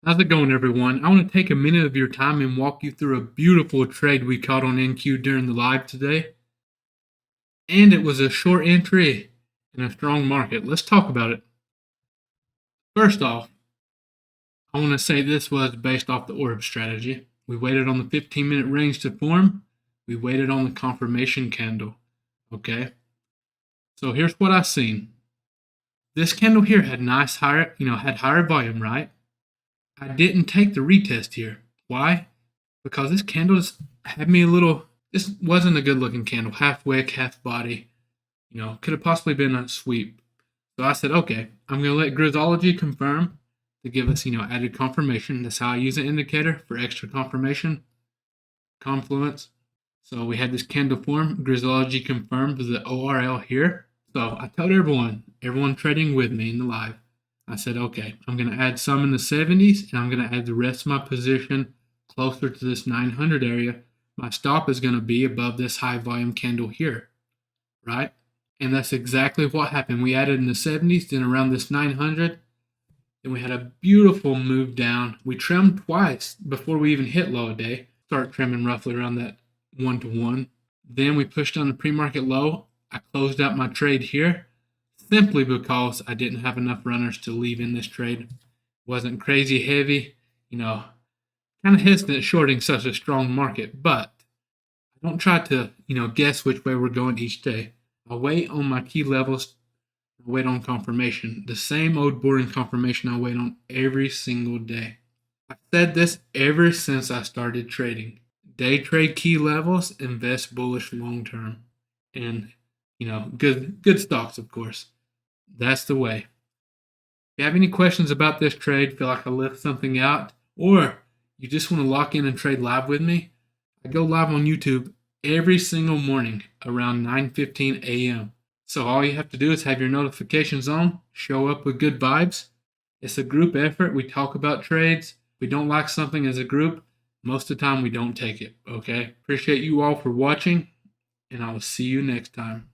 How's it going, everyone? I want to take a minute of your time and walk you through a beautiful trade we caught on NQ during the live today. And it was a short entry in a strong market. Let's talk about it. First off, I want to say this was based off the orb strategy. We waited on the 15-minute range to form. We waited on the confirmation candle. Okay. So here's what I seen. This candle here had had higher volume, right? I didn't take the retest here. Why? Because this candle just had me a little. This wasn't a good looking candle. Half wick, half body. Could have possibly been a sweep. So I said, okay, I'm going to let Grizzology confirm to give us, added confirmation. That's how I use an indicator for extra confirmation. Confluence. So we had this candle form. Grizzology confirmed the ORL here. So I told everyone trading with me in the live, I said, okay, I'm going to add some in the 70s, and I'm going to add the rest of my position closer to this 900 area. My stop is going to be above this high volume candle here, right? And that's exactly what happened. We added in the 70s, then around this 900, then we had a beautiful move down. We trimmed twice before we even hit low a day. Start trimming roughly around that 1-to-1. Then we pushed on the pre-market low. I closed out my trade here simply because I didn't have enough runners to leave in this trade. Wasn't crazy heavy, kind of hesitant shorting such a strong market, but I don't try to, guess which way we're going each day. I wait on my key levels, I wait on confirmation. The same old boring confirmation I wait on every single day. I've said this ever since I started trading. Day trade key levels, invest bullish long term. And, good stocks, of course. That's the way. If you have any questions about this trade, feel like I left something out, or you just want to lock in and trade live with me, I go live on YouTube every single morning around 9:15 a.m. So all you have to do is have your notifications on, show up with good vibes. It's a group effort. We talk about trades. We don't like something as a group. Most of the time we don't take it, okay? Appreciate you all for watching, and I will see you next time.